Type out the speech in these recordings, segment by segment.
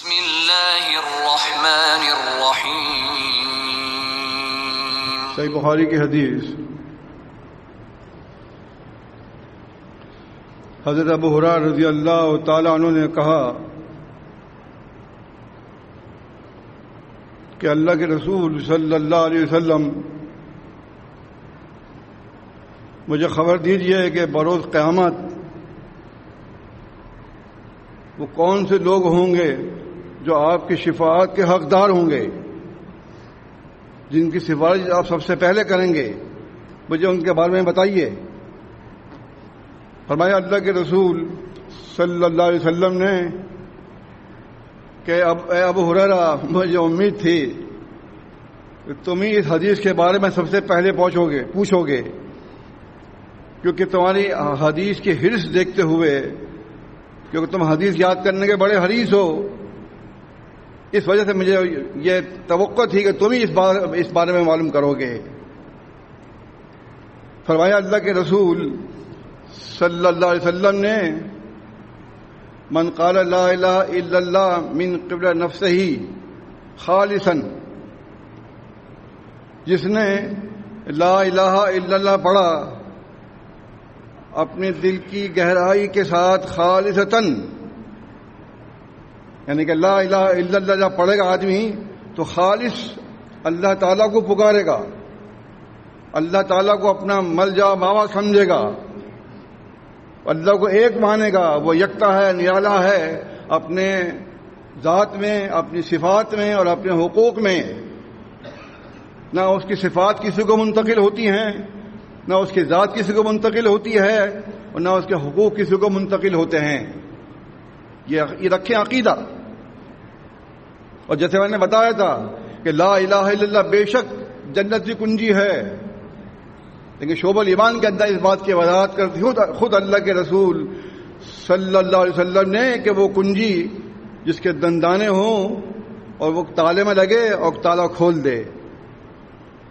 بسم اللہ الرحمن الرحیم۔ صحیح بخاری کی حدیث، حضرت ابو ہریرہ رضی اللہ تعالی عنہ نے کہا کہ اللہ کے رسول صلی اللہ علیہ وسلم مجھے خبر دیجئے کہ بروز قیامت وہ کون سے لوگ ہوں گے جو آپ کی شفاعت کے حقدار ہوں گے، جن کی سفارش آپ سب سے پہلے کریں گے، مجھے ان کے بارے میں بتائیے۔ فرمایا اللہ کے رسول صلی اللہ علیہ وسلم نے کہ اے ابو ہریرہ، مجھے امید تھی کہ تم ہی اس حدیث کے بارے میں سب سے پہلے پوچھو گے، کیونکہ تمہاری حدیث کی حرص دیکھتے ہوئے، کیونکہ تم حدیث یاد کرنے کے بڑے حریص ہو، اس وجہ سے مجھے یہ توقع تھی کہ تم ہی اس بارے میں معلوم کرو گے۔ فرمایا اللہ کے رسول صلی اللہ علیہ وسلم نے من قال لا الہ الا اللہ من قبل نفسہ خالصا، جس نے لا الہ الا اللہ پڑھا اپنے دل کی گہرائی کے ساتھ خالصتاً، یعنی کہ لا الہ الا اللہ جب پڑھے گا آدمی تو خالص اللہ تعالیٰ کو پکارے گا، اللہ تعالیٰ کو اپنا ملجا ماوا سمجھے گا، اللہ کو ایک مانے گا، وہ یکتا ہے، نرالا ہے اپنے ذات میں، اپنی صفات میں اور اپنے حقوق میں، نہ اس کی صفات کسی کو منتقل ہوتی ہیں، نہ اس کی ذات کسی کو منتقل ہوتی ہے، اور نہ اس کے حقوق کسی کو منتقل ہوتے ہیں۔ یہ رکھیں عقیدہ۔ اور جیسے میں نے بتایا تھا کہ لا الہ الا اللہ بے شک جنت کی کنجی ہے، لیکن شعب الایمان کے اندر اس بات کی وضاحت کرتی ہوں خود اللہ کے رسول صلی اللہ علیہ وسلم نے کہ وہ کنجی جس کے دندانے ہوں اور وہ تالے میں لگے اور تالا کھول دے۔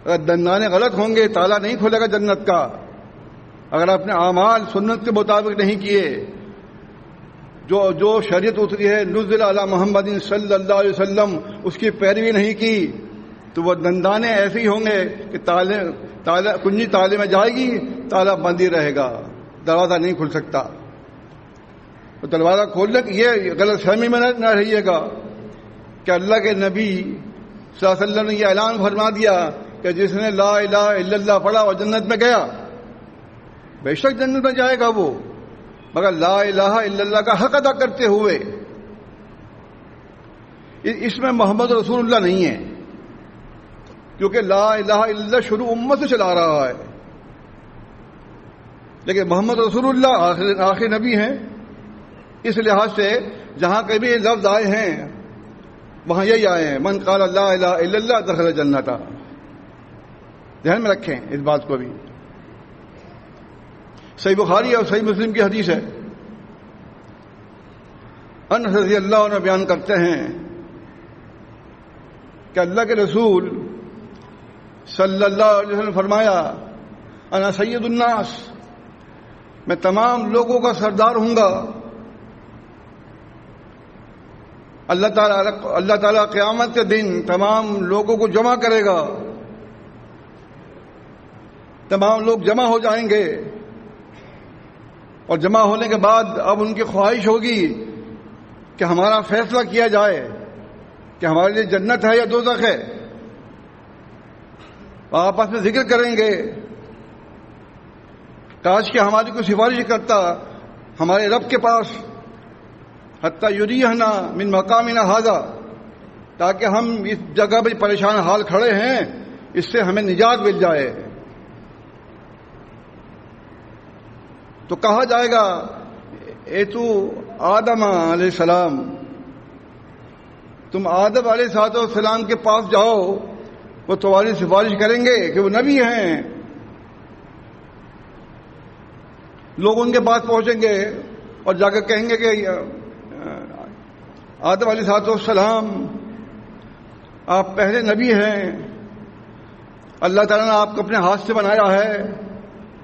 اگر دندانے غلط ہوں گے تالا نہیں کھولے گا جنت کا۔ اگر اپنے اعمال سنت کے مطابق نہیں کیے، جو شریعت اتری ہے نزل علی محمد صلی اللہ علیہ وسلم، اس کی پیروی نہیں کی، تو وہ دندانے ایسے ہی ہوں گے کہ کنجی تالے میں جائے گی، تالا بند ہی رہے گا، دروازہ نہیں کھل سکتا۔ تو دروازہ کھولنے کی یہ غلط فہمی میں نہ رہیے گا کہ اللہ کے نبی صلی اللہ علیہ وسلم نے یہ اعلان فرما دیا کہ جس نے لا الہ الا اللہ پڑھا وہ جنت میں گیا۔ بے شک جنت میں جائے گا وہ، مگر لا الہ الا اللہ کا حق ادا کرتے ہوئے۔ اس میں محمد رسول اللہ نہیں ہے، کیونکہ لا الہ الا اللہ شروع امت سے چلا رہا ہے، لیکن محمد رسول اللہ آخری نبی ہیں۔ اس لحاظ سے جہاں کبھی یہ لفظ آئے ہیں وہاں یہی آئے ہیں من قال لا الہ الا اللہ دخل جنت۔ ذہن میں رکھیں اس بات کو بھی۔ صحیح بخاری اور صحیح مسلم کی حدیث ہے، انس رضی اللہ عنہ بیان کرتے ہیں کہ اللہ کے رسول صلی اللہ علیہ وسلم فرمایا انا سید الناس، میں تمام لوگوں کا سردار ہوں گا۔ اللہ تعالیٰ قیامت کے دن تمام لوگوں کو جمع کرے گا، تمام لوگ جمع ہو جائیں گے، اور جمع ہونے کے بعد اب ان کی خواہش ہوگی کہ ہمارا فیصلہ کیا جائے کہ ہمارے لیے جنت ہے یا دوزخ ہے۔ آپس میں ذکر کریں گے کاش کہ ہماری کوئی سفارش کرتا ہمارے رب کے پاس، حتی یریحنا من مقامنا ھذا، تاکہ ہم اس جگہ پہ پریشان حال کھڑے ہیں اس سے ہمیں نجات مل جائے۔ تو کہا جائے گا اے تو آدم علیہ السلام، تم آدم علیہ السلام کے پاس جاؤ، وہ تمہاری سفارش کریں گے کہ وہ نبی ہیں۔ لوگ ان کے پاس پہنچیں گے اور جا کر کہیں گے کہ آدم علیہ السلام آپ پہلے نبی ہیں، اللہ تعالیٰ نے آپ کو اپنے ہاتھ سے بنایا ہے،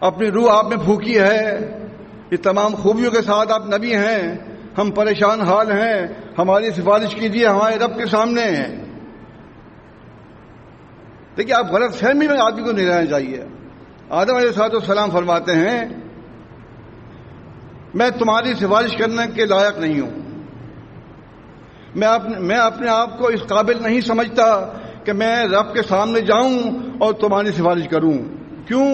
اپنی روح آپ میں پھونکی ہے، یہ تمام خوبیوں کے ساتھ آپ نبی ہیں، ہم پریشان حال ہیں، ہماری سفارش کیجیے ہمارے رب کے سامنے۔ دیکھیے آپ غلط فہمی میں آدمی کو نہیں رہنا چاہیے۔ آدم علیہ السلام فرماتے ہیں میں تمہاری سفارش کرنے کے لائق نہیں ہوں، میں اپنے آپ کو اس قابل نہیں سمجھتا کہ میں رب کے سامنے جاؤں اور تمہاری سفارش کروں۔ کیوں؟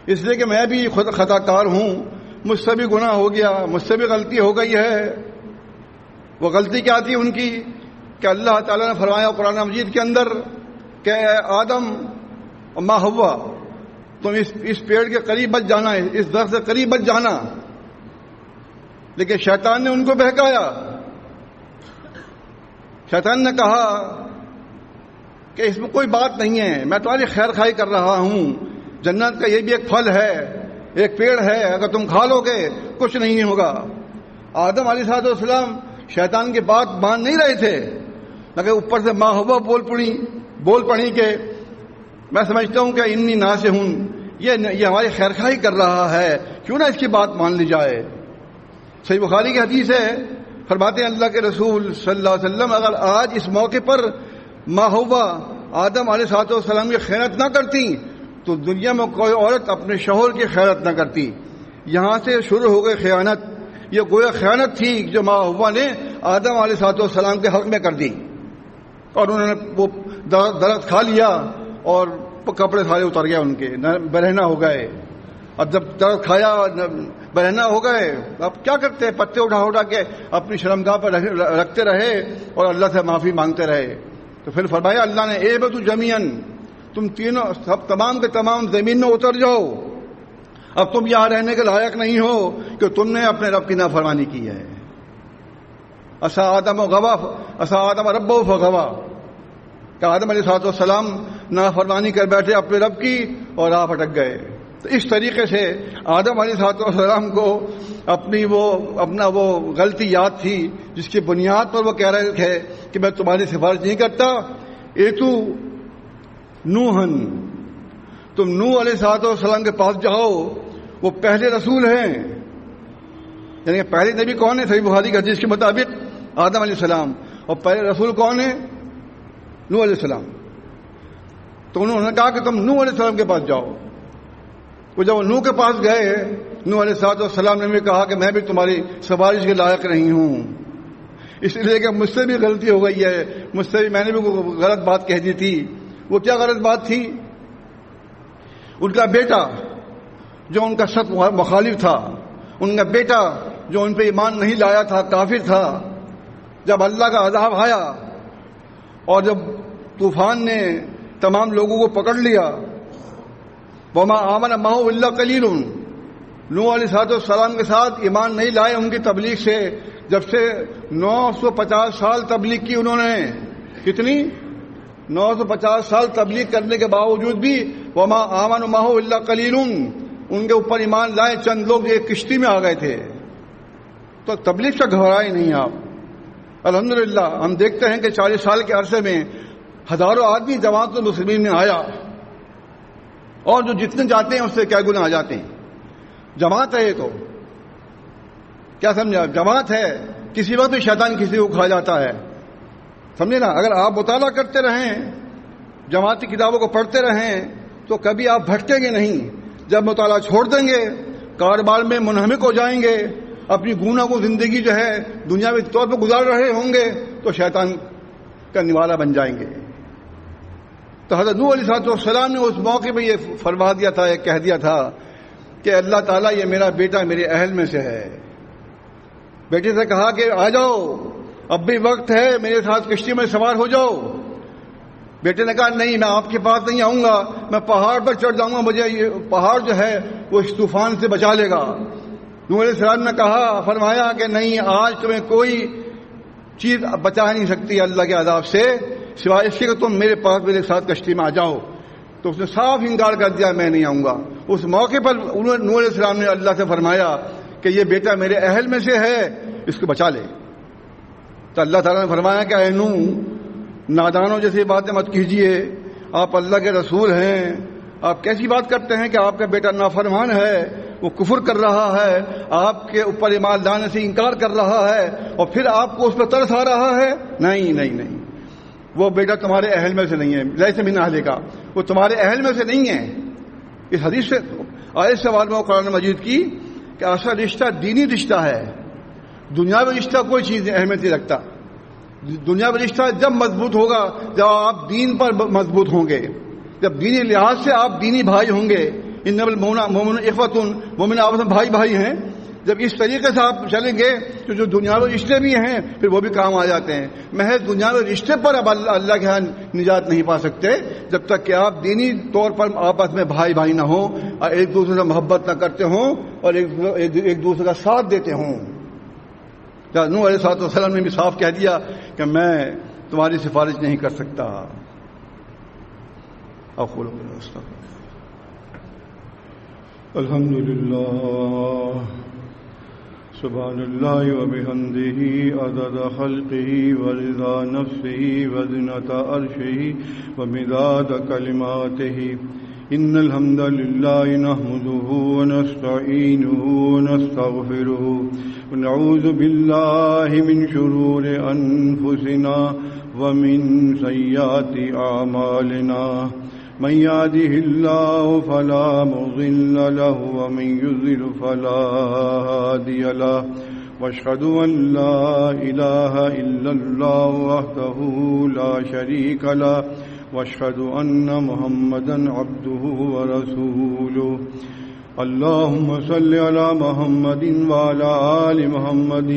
اس لیے کہ میں بھی خود خطا کار ہوں، مجھ سے بھی گناہ ہو گیا، مجھ سے بھی غلطی ہو گئی ہے۔ وہ غلطی کیا تھی ان کی کہ اللہ تعالیٰ نے فرمایا قرآن مجید کے اندر کہ اے آدم اور ماں حوا تم اس پیڑ کے قریب مت جانا، اس درخت سے قریب مت جانا، لیکن شیطان نے ان کو بہکایا۔ شیطان نے کہا کہ اس میں کوئی بات نہیں ہے، میں تمہاری خیر خواہی کر رہا ہوں، جنت کا یہ بھی ایک پھل ہے، ایک پیڑ ہے، اگر تم کھا لو گے کچھ نہیں ہوگا۔ آدم علیہ السلام شیطان کی بات مان نہیں رہے تھے، مگر اوپر سے ماں حوا بول پڑی کہ میں سمجھتا ہوں کہ انی ناسح ہوں، یہ ہماری خیر خواہی کر رہا ہے، کیوں نہ اس کی بات مان لی جائے۔ صحیح بخاری کی حدیث ہے، فرماتے ہیں اللہ کے رسول صلی اللہ علیہ وسلم اگر آج اس موقع پر ماں حوا آدم علیہ السلام کی خیانت نہ کرتی تو دنیا میں کوئی عورت اپنے شوہر کی خیانت نہ کرتی۔ یہاں سے شروع ہو گئی خیانت، یہ گویا خیانت تھی جو ماں حوا نے آدم علیہ السلام کے حق میں کر دی، اور انہوں نے وہ درخت کھا لیا اور کپڑے سارے اتر گئے ان کے، برہنہ ہو گئے۔ اب جب درخت کھایا برہنہ ہو گئے، اب کیا کرتے ہیں؟ پتے اٹھا کے اپنی شرمگاہ پر رکھتے رہے اور اللہ سے معافی مانگتے رہے۔ تو پھر فرمایا اللہ نے اے بتو جمیعن، تم تینوں سب تمام کے تمام زمین میں اتر جاؤ، اب تم یہاں رہنے کے لائق نہیں ہو کہ تم نے اپنے رب کی نافرمانی کی ہے۔ عصا آدم ربہ فغوی، کہ آدم علیہ السلام نافرمانی کر بیٹھے اپنے رب کی اور آپ اٹک گئے۔ تو اس طریقے سے آدم علیہ السلام کو اپنا وہ غلطی یاد تھی جس کی بنیاد پر وہ کہہ رہے تھے کہ میں تمہاری سفارش نہیں کرتا۔ ایتو نوحن، تم نوح علیہ السلام کے پاس جاؤ، وہ پہلے رسول ہیں۔ یعنی پہلے نبی کون ہے؟ صحیح بخاری کی حدیث کے مطابق آدم علیہ السلام، اور پہلے رسول کون ہے؟ نوح علیہ السلام۔ تو انہوں نے کہا کہ تم نوح علیہ السلام کے پاس جاؤ۔ وہ جب نوح کے پاس گئے، نوح علیہ السلام نے بھی کہا کہ میں بھی تمہاری سفارش کے لائق نہیں ہوں، اس لیے کہ مجھ سے بھی غلطی ہو گئی ہے، میں نے بھی غلط بات کہہ دی تھی۔ وہ کیا غلط بات تھی؟ ان کا بیٹا جو ان کا سخت مخالف تھا، ان کا بیٹا جو ان پہ ایمان نہیں لایا تھا، کافر تھا، جب اللہ کا عذاب آیا اور جب طوفان نے تمام لوگوں کو پکڑ لیا، وما آمن معه الا قلیل، نوح علیہ السلام کے ساتھ ایمان نہیں لائے ان کی تبلیغ سے، جب سے 950 سال تبلیغ کی انہوں نے۔ کتنی؟ 950 سال تبلیغ کرنے کے باوجود بھی وما آمن معه الا قلیل، ان کے اوپر ایمان لائے چند لوگ ایک کشتی میں آ گئے تھے۔ تو تبلیغ سے گھبرائے نہیں آپ۔ الحمدللہ ہم دیکھتے ہیں کہ 40 سال کے عرصے میں ہزاروں آدمی جماعت المسلمین میں آیا، اور جو جتنے جاتے ہیں اس سے کیا گنا آ جاتے ہیں۔ جماعت ہے یہ تو، کیا سمجھا؟ جماعت ہے، کسی وقت بھی شیطان کسی کو کھا جاتا ہے، سمجھے نا۔ اگر آپ مطالعہ کرتے رہیں، جماعتی کتابوں کو پڑھتے رہیں تو کبھی آپ بھٹکیں گے نہیں۔ جب مطالعہ چھوڑ دیں گے، کاروبار میں منہمک ہو جائیں گے، اپنی گوناگون زندگی جو ہے دنیاوی طور پہ گزار رہے ہوں گے تو شیطان کا نوالا بن جائیں گے۔ تو حضرت نوح علیہ السلام نے اس موقع پہ یہ فرما دیا تھا، یہ کہہ دیا تھا کہ اللہ تعالیٰ یہ میرا بیٹا میرے اہل میں سے ہے۔ بیٹے سے کہا کہ آ جاؤ، اب بھی وقت ہے، میرے ساتھ کشتی میں سوار ہو جاؤ۔ بیٹے نے کہا نہیں، میں آپ کے پاس نہیں آؤں گا، میں پہاڑ پر چڑھ جاؤں گا، مجھے یہ پہاڑ جو ہے وہ اس طوفان سے بچا لے گا۔ نوح علیہ السلام نے فرمایا کہ نہیں، آج تمہیں کوئی چیز بچا نہیں سکتی اللہ کے عذاب سے سوائے اس کے کہ تم میرے پاس میرے ساتھ کشتی میں آ جاؤ۔ تو اس نے صاف انکار کر دیا، میں نہیں آؤں گا۔ اس موقع پر نوح علیہ السلام نے اللہ سے فرمایا کہ یہ بیٹا میرے اہل میں سے ہے، اس کو بچا لے۔ تو اللہ تعالیٰ نے فرمایا کہ اے نوح، نادانوں جیسی باتیں مت کیجیے، آپ اللہ کے رسول ہیں، آپ کیسی بات کرتے ہیں کہ آپ کا بیٹا نافرمان ہے وہ کفر کر رہا ہے، آپ کے اوپر ایمان لانے سے انکار کر رہا ہے، اور پھر آپ کو اس پر ترس آ رہا ہے؟ نہیں نہیں نہیں، وہ بیٹا تمہارے اہل میں سے نہیں ہے، لیس من اہلک کا، وہ تمہارے اہل میں سے نہیں ہے۔ اس حدیث سے آیت سے معلوم ہے قرآن مجید کی کہ اصل رشتہ دینی رشتہ ہے، دنیاوی رشتہ کوئی چیز اہمیت نہیں رکھتا۔ دنیاوی رشتہ جب مضبوط ہوگا جب آپ دین پر مضبوط ہوں گے، جب دینی لحاظ سے آپ دینی بھائی ہوں گے۔ انما المؤمنون اخوۃ، مومن آپس میں بھائی بھائی ہیں۔ جب اس طریقے سے آپ چلیں گے تو جو دنیاوی رشتے بھی ہیں پھر وہ بھی کام آ جاتے ہیں۔ محض دنیاوی رشتے پر اب اللہ کے ہاں نجات نہیں پا سکتے جب تک کہ آپ دینی طور پر آپس میں بھائی بھائی نہ ہوں، اور ایک دوسرے سے محبت نہ کرتے ہوں، اور ایک دوسرے کا ساتھ دیتے ہوں۔ نوح علیہ السلام نے بھی صاف کہہ دیا کہ میں تمہاری سفارش نہیں کر سکتا۔ اقول الحمد للہ سبحان اللہ وبحمدہ عدد خلقہ ورضا نفسہ وزنۃ عرشہ ومداد کلماتہ۔ ان الحمد للہ نحمدہ ونستعینہ ونستغفرہ ونعوذ باللہ من شرور انفسنا ومن سیئات اعمالنا، من يهده الله فلا مضل له ومن يضلل فلا هادي له، واشهد ان لا اله الا الله وحده لا شريك له، واشهد ان محمدا عبده ورسوله۔ اللهم صل على محمد وعلى آل محمد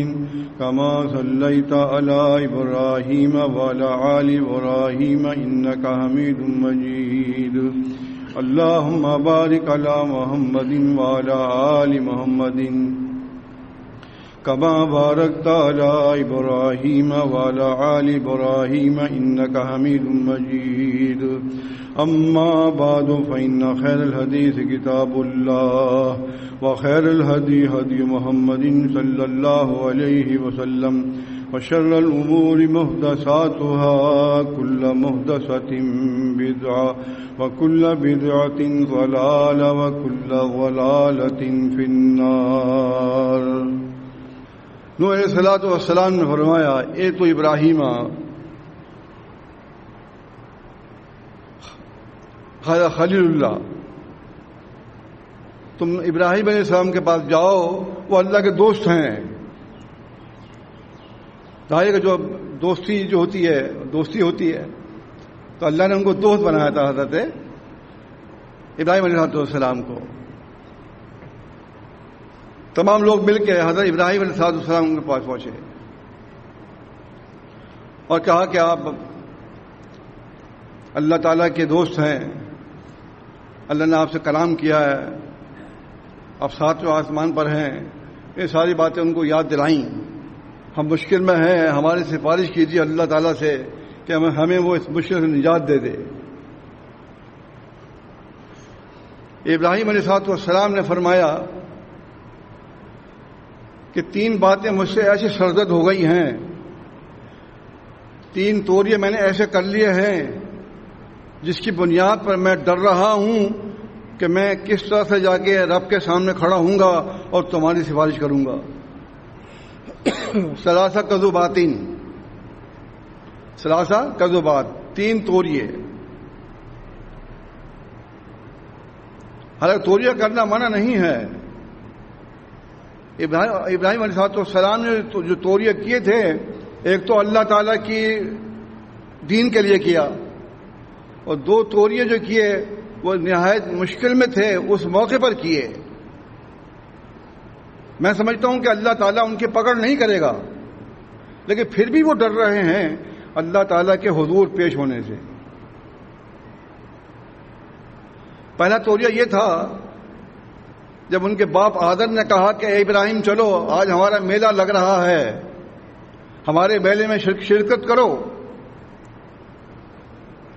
كما صليت على إبراهيم وعلى آل إبراهيم إنك حميد مجيد۔ اللهم بارك على محمد وعلى آل محمد كما باركت على إبراهيم وعلى آل إبراهيم إنك حميد مجيد۔ أما بعد فإن خير الحديث كتاب الله، وخير الهدي هدي محمد صلى الله عليه وسلم، وشر الأمور محدثاتها، كل محدثة بدعة، وكل بدعة ضلالة، وكل ضلالة في النار۔ نوح علیہ السلام نے فرمایا، اے تو ابراہیم خلیل اللہ، تم ابراہیم علیہ السلام کے پاس جاؤ، وہ اللہ کے دوست ہیں۔ ظاہر کہ جو دوستی ہوتی ہے تو اللہ نے ان کو دوست بنایا تھا حضرت ابراہیم علیہ السلام کو۔ تمام لوگ مل کے حضرت ابراہیم علیہ السلام کے پاس پہنچے اور کہا کہ آپ اللہ تعالیٰ کے دوست ہیں، اللہ نے آپ سے کلام کیا ہے، آپ ساتویں آسمان پر ہیں۔ یہ ساری باتیں ان کو یاد دلائیں۔ ہم مشکل میں ہیں، ہماری سفارش کیجیے اللہ تعالیٰ سے کہ ہمیں وہ اس مشکل سے نجات دے دے۔ ابراہیم علیہ السلام نے فرمایا کہ 3 باتیں مجھ سے ایسی سرزد ہو گئی ہیں، 3 توریے میں نے ایسے کر لیے ہیں جس کی بنیاد پر میں ڈر رہا ہوں کہ میں کس طرح سے جا کے رب کے سامنے کھڑا ہوں گا اور تمہاری سفارش کروں گا۔ ثلاثہ کذبات، 3 توریے۔ حالانکہ توریہ کرنا منع نہیں ہے۔ ابراہیم علیہ السلام نے جو توریہ کیے تھے، ایک تو اللہ تعالیٰ کی دین کے لیے کیا، اور 2 توریے جو کیے وہ نہایت مشکل میں تھے، اس موقع پر کیے۔ میں سمجھتا ہوں کہ اللہ تعالیٰ ان کی پکڑ نہیں کرے گا، لیکن پھر بھی وہ ڈر رہے ہیں اللہ تعالیٰ کے حضور پیش ہونے سے۔ پہلا توریہ یہ تھا جب ان کے باپ آدم نے کہا کہ اے ابراہیم چلو، آج ہمارا میلہ لگ رہا ہے، ہمارے میلے میں شرکت کرو،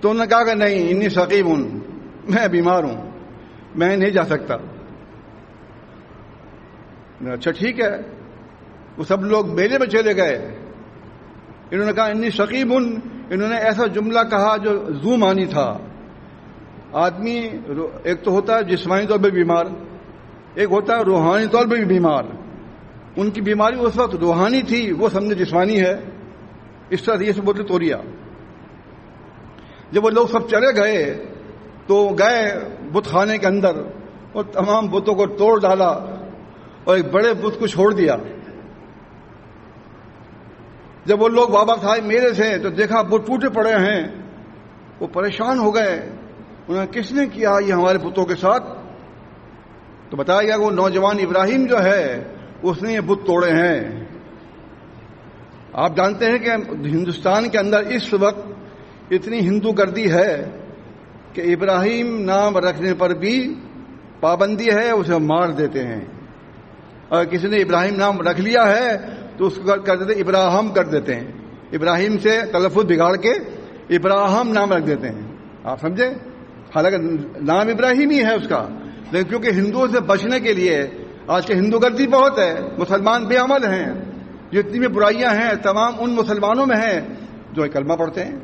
تو انہوں نے کہا کہ نہیں، انی سقیم ہوں، میں بیمار ہوں، میں نہیں جا سکتا۔ اچھا ٹھیک ہے، وہ سب لوگ میلے میں چلے گئے۔ انہوں نے کہا انی سقیم ہوں، انہوں نے ایسا جملہ کہا جو ذو معنی تھا۔ آدمی ایک تو ہوتا ہے جسمانی طور پہ بیمار، ایک ہوتا ہے روحانی طور پہ بھی بیمار. ان کی بیماری اس وقت روحانی تھی، وہ سمجھے جسمانی ہے. اس طرح یہ سب بولتے توریا. جب وہ لوگ سب چلے گئے تو گئے بت خانے کے اندر اور تمام بتوں کو توڑ ڈالا اور ایک بڑے بت کو چھوڑ دیا. جب وہ لوگ واپس آئے میلے سے تو دیکھا بت ٹوٹے پڑے ہیں. وہ پریشان ہو گئے. انہوں نے کس نے کیا یہ ہمارے بتوں کے ساتھ؟ تو بتایا گیا وہ نوجوان ابراہیم جو ہے اس نے یہ بت توڑے ہیں. آپ جانتے ہیں کہ ہندوستان کے اندر اس وقت اتنی ہندو گردی ہے کہ ابراہیم نام رکھنے پر بھی پابندی ہے، اسے مار دیتے ہیں. اگر کسی نے ابراہیم نام رکھ لیا ہے تو اس کو کر دیتے ابراہم کر دیتے ہیں. ابراہیم سے تلفظ بگاڑ کے ابراہم نام رکھ دیتے ہیں. آپ سمجھے؟ حالانکہ نام ابراہیم ہی ہے اس کا، لیکن کیونکہ ہندوؤں سے بچنے کے لیے آج کے ہندو گردی بہت ہے، مسلمان بے عمل ہیں، جتنی بھی برائیاں ہیں تمام ان مسلمانوں میں ہیں جو کلمہ پڑھتے ہیں.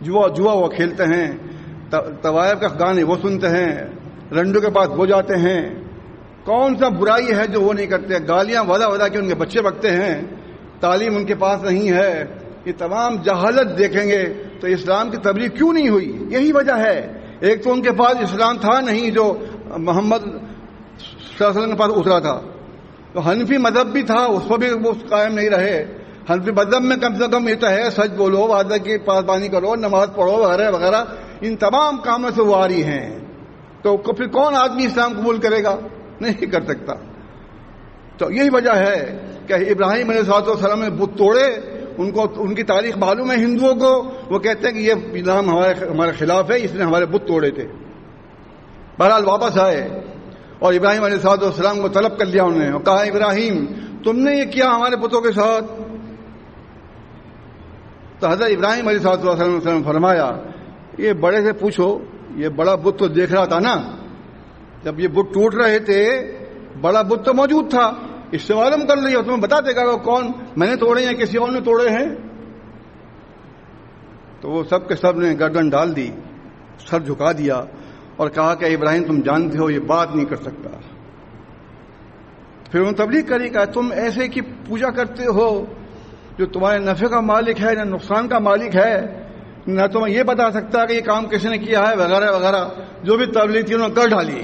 جوا وہ کھیلتے ہیں، طوائف کا گانے وہ سنتے ہیں، رنڈوں کے پاس وہ جاتے ہیں. کون سا برائی ہے جو وہ نہیں کرتے؟ گالیاں ودا کے ان کے بچے بکتے ہیں، تعلیم ان کے پاس نہیں ہے. یہ تمام جہالت دیکھیں گے تو اسلام کی تبلیغ کیوں نہیں ہوئی؟ یہی وجہ ہے. ایک تو ان کے پاس اسلام تھا نہیں جو محمد صلی اللہ علیہ وسلم کے پاس اترا تھا. تو حنفی مذہب بھی تھا، اس پر بھی وہ قائم نہیں رہے. حنفی مذہب میں کم سے کم یہ تو ہے سچ بولو، وعدہ کی پاسبانی کرو، نماز پڑھو وغیرہ وغیرہ. ان تمام کاموں سے وہ آ رہی ہیں. تو پھر کون آدمی اسلام قبول کرے گا؟ نہیں کر سکتا. تو یہی وجہ ہے کہ ابراہیم علیہ السلام نے بت توڑے. ان کی تاریخ معلوم ہے ہندوؤں کو. وہ کہتے ہیں کہ یہ نام ہمارے خلاف ہے، اس نے ہمارے بت توڑے تھے. بہرحال واپس آئے اور ابراہیم علیہ السلام کو طلب کر لیا انہوں نے اور کہا ابراہیم تم نے یہ کیا ہمارے بتوں کے ساتھ؟ تو حضرت ابراہیم علیہ السلام نے فرمایا یہ بڑے سے پوچھو، یہ بڑا بت تو دیکھ رہا تھا نا، جب یہ بت ٹوٹ رہے تھے بڑا بت تو موجود تھا، اس سے معلوم کر لیا، تمہیں بتا دے گا کون میں نے توڑے ہیں کسی اور نے توڑے ہیں. تو وہ سب کے سب نے گردن ڈال دی، سر جھکا دیا اور کہا کہ ابراہیم تم جانتے ہو یہ بات نہیں کر سکتا. پھر انہوں نے تبلیغ کری کہ تم ایسے کی پوجا کرتے ہو جو تمہارے نفع کا مالک ہے نہ نقصان کا مالک ہے، نہ تمہیں یہ بتا سکتا کہ یہ کام کس نے کیا ہے وغیرہ وغیرہ. جو بھی تبلیغ تھی انہوں نے کر ڈالی.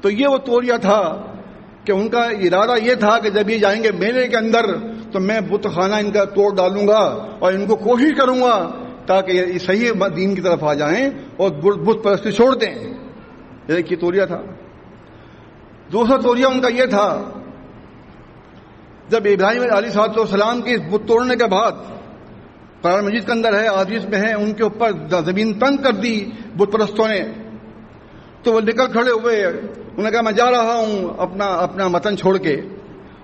تو یہ وہ توڑیا تھا کہ ان کا ارادہ یہ تھا کہ جب یہ جائیں گے میلے کے اندر تو میں بت خانہ ان کا توڑ ڈالوں گا اور ان کو کوشش کروں گا تاکہ یہ صحیح دین کی طرف آ جائیں اور بت پرستی چھوڑ دیں. ایک یہ توڑیا تھا. دوسرا توڑیا ان کا یہ تھا جب ابراہیم علیہ السلام کی بت توڑنے کے بعد قرآن مجید کے اندر ہے، حدیث میں ہے، ان کے اوپر زمین تنگ کر دی بت پرستوں نے. تو وہ نکل کھڑے ہوئے، انہوں نے کہا میں جا رہا ہوں اپنا وطن چھوڑ کے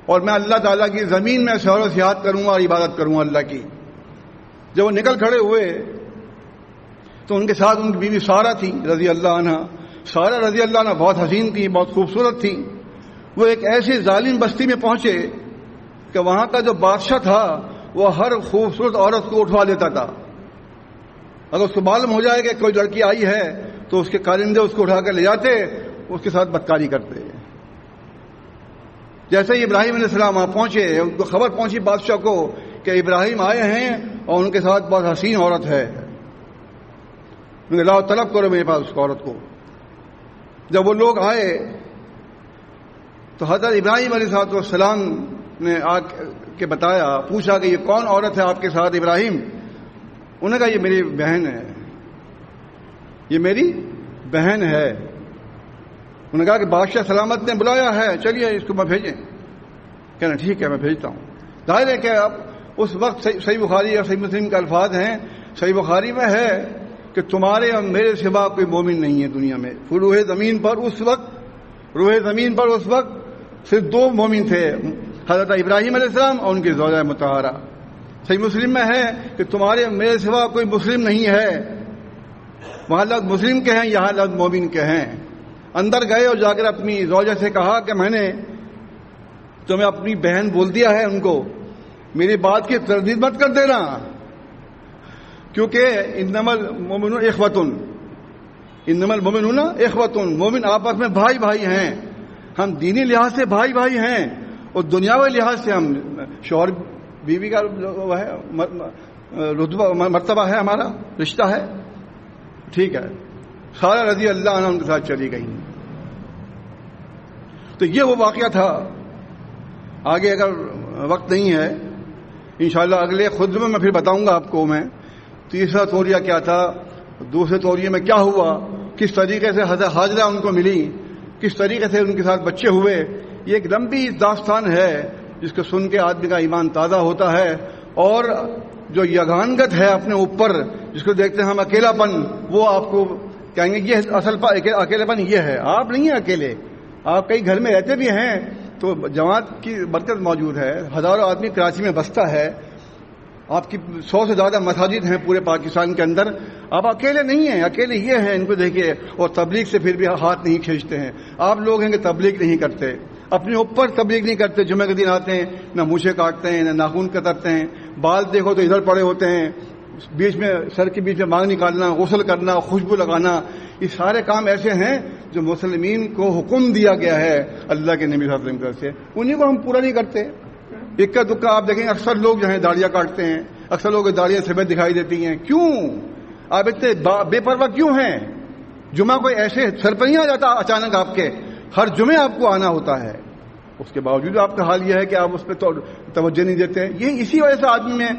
اور میں اللہ تعالیٰ کی زمین میں سیر و سیاحت کروں گا اور عبادت کروں گا اللہ کی. جب وہ نکل کھڑے ہوئے تو ان کے ساتھ ان کی بیوی سارہ تھی رضی اللہ عنہ. سارہ رضی اللہ عنہ بہت حسین تھی، بہت خوبصورت تھی. وہ ایک ایسی ظالم بستی میں پہنچے کہ وہاں کا جو بادشاہ تھا وہ ہر خوبصورت عورت کو اٹھوا لیتا تھا. اگر اس کو معلوم ہو جائے کہ کوئی لڑکی آئی ہے تو اس کے کارندے اس کو اٹھا کر لے جاتے، اس کے ساتھ بدکاری کرتے. جیسے ہی ابراہیم علیہ السلام وہاں پہنچے، ان کو خبر پہنچی بادشاہ کو کہ ابراہیم آئے ہیں اور ان کے ساتھ بہت حسین عورت ہے، لاؤ طلب کرو میرے پاس اس عورت کو. جب وہ لوگ آئے تو حضرت ابراہیم علیہ السلام نے آ کے بتایا، پوچھا کہ یہ کون عورت ہے آپ کے ساتھ ابراہیم؟ انہوں نے کہا یہ میری بہن ہے، یہ میری بہن ہے. انہوں نے کہا کہ بادشاہ سلامت نے بلایا ہے، چلیے اس کو میں بھیجیں. کہنا ٹھیک ہے میں بھیجتا ہوں. ظاہر ہے کہ اب اس وقت صحیح بخاری اور صحیح مسلم کے الفاظ ہیں، صحیح بخاری میں ہے کہ تمہارے اور میرے سوا کوئی مومن نہیں ہے دنیا میں. روح زمین پر اس وقت صرف دو مومن تھے، حضرت ابراہیم علیہ السلام اور ان کی زوجہ مطہرہ. صحیح مسلم میں ہے کہ تمہارے میرے سوا کوئی مسلم نہیں ہے. وہاں لفظ مسلم کے ہیں، یہاں لفظ مومن کے ہیں. اندر گئے اور جا کر اپنی زوجہ سے کہا کہ میں نے تمہیں اپنی بہن بول دیا ہے، ان کو میری بات کی تردید مت کر دینا، کیونکہ انما المؤمنون اخوۃ، انما المؤمنون اخوۃ، مومن آپس میں بھائی بھائی ہیں. ہم دینی لحاظ سے بھائی بھائی ہیں اور دنیاوی لحاظ سے ہم شوہر بیوی کا وہ ہے رتبہ مرتبہ ہے، ہمارا رشتہ ہے. ٹھیک ہے. سارا رضی اللہ عنہ ان کے ساتھ چلی گئی. تو یہ وہ واقعہ تھا. آگے اگر وقت نہیں ہے انشاءاللہ اگلے خطبے میں پھر بتاؤں گا آپ کو میں تیسرا توریہ کیا تھا، دوسرے توریے میں کیا ہوا، کس طریقے سے حضرت حاجرہ ان کو ملی، کس طریقے سے ان کے ساتھ بچے ہوئے. یہ ایک لمبی داستان ہے جس کو سن کے آدمی کا ایمان تازہ ہوتا ہے. اور جو یگانگت ہے اپنے اوپر، جس کو دیکھتے ہیں ہم اکیلا پن، وہ آپ کو کہیں گے یہ اصل اکیلے پن یہ ہے. آپ نہیں ہیں اکیلے، آپ کئی گھر میں رہتے بھی ہیں تو جماعت کی برکت موجود ہے. ہزاروں آدمی کراچی میں بستا ہے، آپ کی 100 سے زیادہ مساجد ہیں پورے پاکستان کے اندر. آپ اکیلے نہیں ہیں، اکیلے یہ ہیں. ان کو دیکھیے. اور تبلیغ سے پھر بھی ہاتھ نہیں کھینچتے ہیں. آپ لوگ ہیں کہ تبلیغ نہیں کرتے، اپنے اوپر تبلیغ نہیں کرتے. جمعہ کے دن آتے ہیں نہ مونچھیں کاٹتے ہیں نہ ناخن کترتے ہیں، بال دیکھو تو ادھر پڑے ہوتے ہیں، بیچ میں سر کے بیچ میں مانگ نکالنا، غسل کرنا، خوشبو لگانا، یہ سارے کام ایسے ہیں جو مسلمین کو حکم دیا گیا ہے اللہ کے نبی صلی اللہ علیہ وسلم کی طرف سے. انہیں کو ہم پورا نہیں کرتے. اکا دکا آپ دیکھیں اکثر لوگ جو ہیں داڑیاں کاٹتے ہیں، اکثر لوگ داڑیاں سفید دکھائی دیتی ہیں. کیوں آپ اتنے بے پرواہ کیوں ہیں؟ جمعہ کوئی ایسے سر پر نہیں آ جاتا اچانک، آپ کے ہر جمعے آپ کو آنا ہوتا ہے. اس کے باوجود آپ کا حال یہ ہے کہ آپ اس پہ توجہ نہیں دیتے. یہ اسی وجہ سے آدمی میں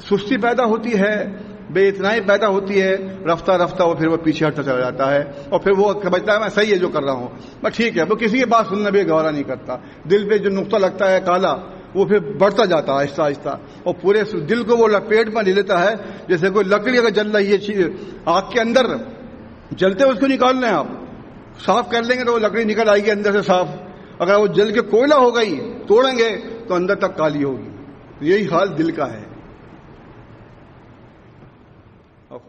سستی پیدا ہوتی ہے، بے اتنائی پیدا ہوتی ہے. رفتہ رفتہ وہ پھر وہ پیچھے ہٹتا چلا جاتا ہے اور پھر وہ سمجھتا ہے میں صحیح ہے جو کر رہا ہوں، بس ٹھیک ہے. وہ کسی کی بات سننا بھی گوارا نہیں کرتا. دل پہ جو نقطہ لگتا ہے کالا وہ پھر بڑھتا جاتا ہے آہستہ آہستہ، اور پورے دل کو وہ لپیٹ میں لے لیتا ہے. جیسے کوئی لکڑی اگر جل رہی ہے آگ کے اندر، جلتے اس کو نکال لیں آپ، صاف کر لیں گے تو وہ لکڑی نکل آئے گی اندر سے صاف. اگر وہ جل کے کوئلہ ہو گئی توڑیں گے تو اندر تک کالی ہوگی. یہی حال دل کا ہے. اب